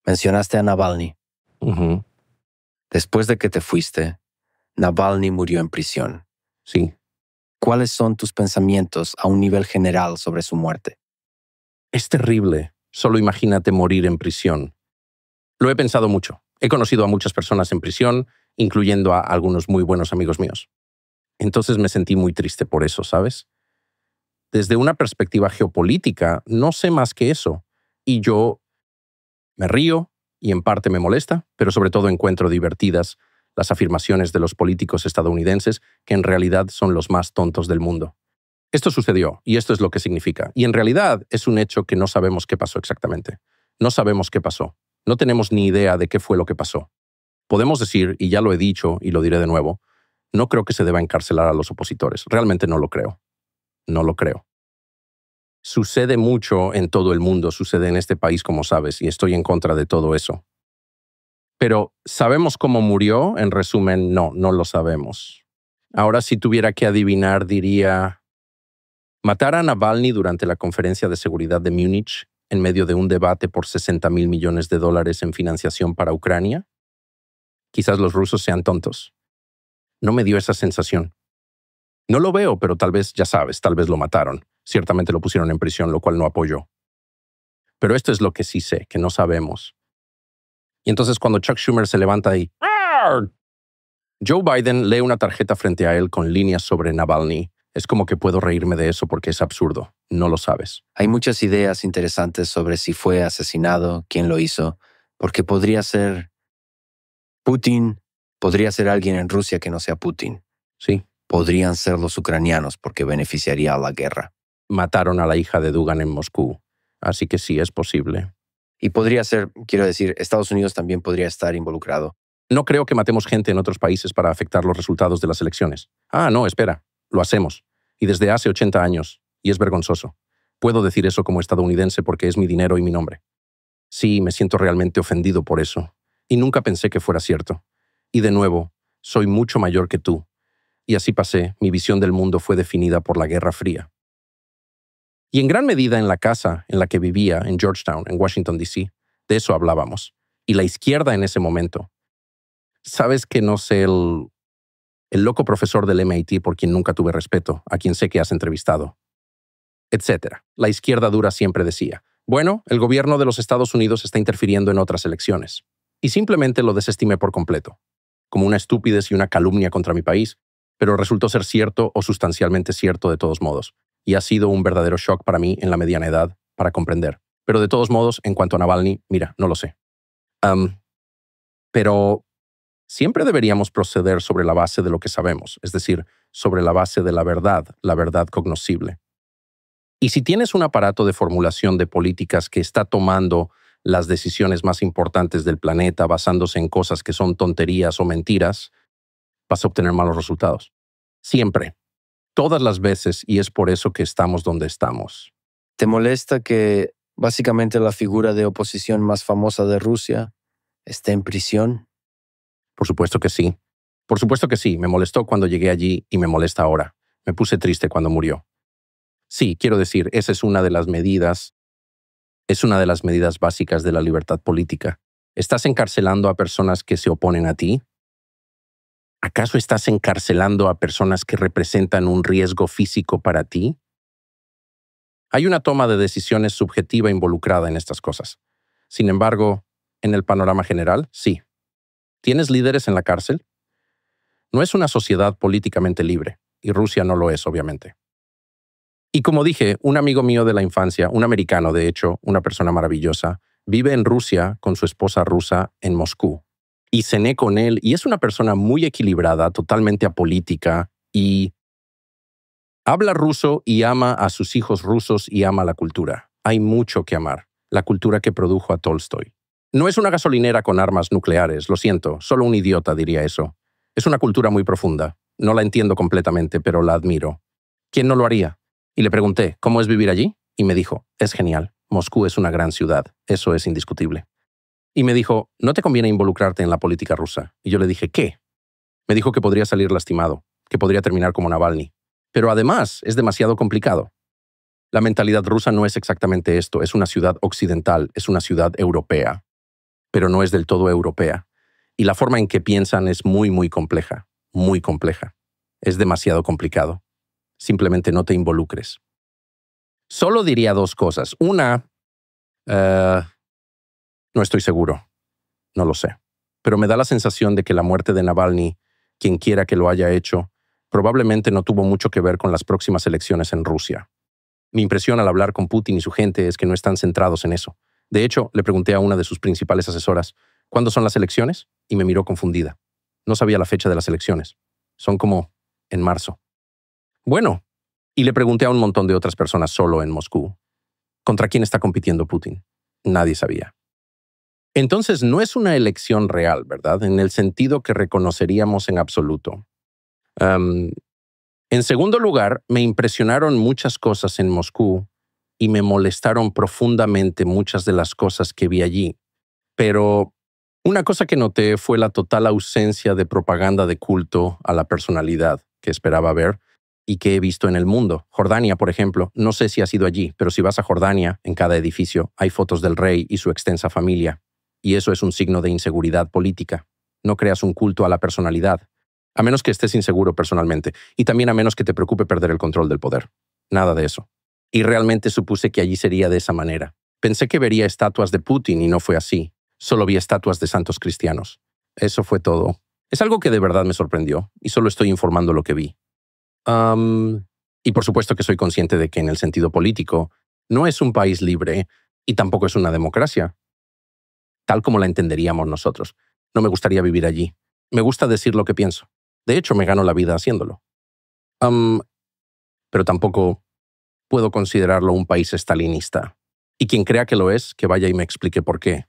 Mencionaste a Navalny. Ujú. Después de que te fuiste, Navalny murió en prisión. Sí. ¿Cuáles son tus pensamientos a un nivel general sobre su muerte? Es terrible. Solo imagínate morir en prisión. Lo he pensado mucho. He conocido a muchas personas en prisión, incluyendo a algunos muy buenos amigos míos. Entonces me sentí muy triste por eso, ¿sabes? Desde una perspectiva geopolítica, no sé más que eso. Y yo me río y en parte me molesta, pero sobre todo encuentro divertidas las afirmaciones de los políticos estadounidenses que en realidad son los más tontos del mundo. Esto sucedió y esto es lo que significa. Y en realidad es un hecho que no sabemos qué pasó exactamente. No sabemos qué pasó. No tenemos ni idea de qué fue lo que pasó. Podemos decir, y ya lo he dicho y lo diré de nuevo, no creo que se deba encarcelar a los opositores. Realmente no lo creo. No lo creo. Sucede mucho en todo el mundo, sucede en este país, como sabes, y estoy en contra de todo eso. Pero, ¿sabemos cómo murió? En resumen, no lo sabemos. Ahora, si tuviera que adivinar, diría: matar a Navalny durante la conferencia de seguridad de Múnich, en medio de un debate por $60,000 millones en financiación para Ucrania. Quizás los rusos sean tontos. No me dio esa sensación. No lo veo, pero tal vez, ya sabes, tal vez lo mataron. Ciertamente lo pusieron en prisión, lo cual no apoyo. Pero esto es lo que sí sé, que no sabemos. Y entonces cuando Chuck Schumer se levanta y ¡arr!, Joe Biden lee una tarjeta frente a él con líneas sobre Navalny. Es como que puedo reírme de eso porque es absurdo. No lo sabes. Hay muchas ideas interesantes sobre si fue asesinado, quién lo hizo, porque podría ser Putin, podría ser alguien en Rusia que no sea Putin. Sí. Podrían ser los ucranianos porque beneficiaría a la guerra. Mataron a la hija de Dugan en Moscú. Así que sí, es posible. Y podría ser, quiero decir, Estados Unidos también podría estar involucrado. No creo que matemos gente en otros países para afectar los resultados de las elecciones. No, espera. Lo hacemos. Y desde hace 80 años. Y es vergonzoso. Puedo decir eso como estadounidense porque es mi dinero y mi nombre. Sí, me siento realmente ofendido por eso. Y nunca pensé que fuera cierto. Y de nuevo, soy mucho mayor que tú. Y así pasé, mi visión del mundo fue definida por la Guerra Fría. Y en gran medida en la casa en la que vivía, en Georgetown, en Washington, D.C., de eso hablábamos. Y la izquierda en ese momento. Sabes que no sé el loco profesor del MIT por quien nunca tuve respeto, a quien sé que has entrevistado, etcétera. La izquierda dura siempre decía: bueno, el gobierno de los Estados Unidos está interfiriendo en otras elecciones. Y simplemente lo desestimé por completo, como una estupidez y una calumnia contra mi país, pero resultó ser cierto o sustancialmente cierto de todos modos. Y ha sido un verdadero shock para mí en la mediana edad para comprender. Pero de todos modos, en cuanto a Navalny, mira, no lo sé. Pero siempre deberíamos proceder sobre la base de lo que sabemos, es decir, sobre la base de la verdad cognoscible. Y si tienes un aparato de formulación de políticas que está tomando las decisiones más importantes del planeta basándose en cosas que son tonterías o mentiras, vas a obtener malos resultados. Siempre. Todas las veces, y es por eso que estamos donde estamos. ¿Te molesta que básicamente la figura de oposición más famosa de Rusia esté en prisión? Por supuesto que sí. Por supuesto que sí. Me molestó cuando llegué allí y me molesta ahora. Me puse triste cuando murió. Sí, quiero decir, esa es una de las medidas. Es una de las medidas básicas de la libertad política. ¿Estás encarcelando a personas que se oponen a ti? ¿Acaso estás encarcelando a personas que representan un riesgo físico para ti? Hay una toma de decisiones subjetiva involucrada en estas cosas. Sin embargo, en el panorama general, sí. ¿Tienes líderes en la cárcel? No es una sociedad políticamente libre, y Rusia no lo es, obviamente. Y como dije, un amigo mío de la infancia, un americano de hecho, una persona maravillosa, vive en Rusia con su esposa rusa en Moscú. Y cené con él, y es una persona muy equilibrada, totalmente apolítica, y habla ruso y ama a sus hijos rusos y ama la cultura. Hay mucho que amar, la cultura que produjo a Tolstoy. No es una gasolinera con armas nucleares, lo siento, solo un idiota diría eso. Es una cultura muy profunda. No la entiendo completamente, pero la admiro. ¿Quién no lo haría? Y le pregunté, ¿cómo es vivir allí? Y me dijo, es genial. Moscú es una gran ciudad. Eso es indiscutible. Y me dijo, no te conviene involucrarte en la política rusa. Y yo le dije, ¿qué? Me dijo que podría salir lastimado, que podría terminar como Navalny. Pero además es demasiado complicado. La mentalidad rusa no es exactamente esto. Es una ciudad occidental, es una ciudad europea. pero no es del todo europea. Y la forma en que piensan es muy, muy compleja. Muy compleja. Es demasiado complicado. Simplemente no te involucres. Solo diría dos cosas. Una, no estoy seguro. No lo sé. Pero me da la sensación de que la muerte de Navalny, quien quiera que lo haya hecho, probablemente no tuvo mucho que ver con las próximas elecciones en Rusia. Mi impresión al hablar con Putin y su gente es que no están centrados en eso. De hecho, le pregunté a una de sus principales asesoras, ¿cuándo son las elecciones? Y me miró confundida. No sabía la fecha de las elecciones. Son como en marzo. Bueno, y le pregunté a un montón de otras personas solo en Moscú. ¿Contra quién está compitiendo Putin? Nadie sabía. Entonces, no es una elección real, ¿verdad? En el sentido que reconoceríamos en absoluto. En segundo lugar, me impresionaron muchas cosas en Moscú y me molestaron profundamente muchas de las cosas que vi allí. Pero una cosa que noté fue la total ausencia de propaganda de culto a la personalidad que esperaba ver y que he visto en el mundo. Jordania, por ejemplo, no sé si has ido allí, pero si vas a Jordania, en cada edificio hay fotos del rey y su extensa familia. Y eso es un signo de inseguridad política. No creas un culto a la personalidad, a menos que estés inseguro personalmente, y también a menos que te preocupe perder el control del poder. Nada de eso. Y realmente supuse que allí sería de esa manera. Pensé que vería estatuas de Putin y no fue así. Solo vi estatuas de santos cristianos. Eso fue todo. Es algo que de verdad me sorprendió, y solo estoy informando lo que vi. Y por supuesto que soy consciente de que en el sentido político no es un país libre y tampoco es una democracia, tal como la entenderíamos nosotros. No me gustaría vivir allí. Me gusta decir lo que pienso. De hecho, me gano la vida haciéndolo. Pero tampoco puedo considerarlo un país estalinista. Y quien crea que lo es, que vaya y me explique por qué.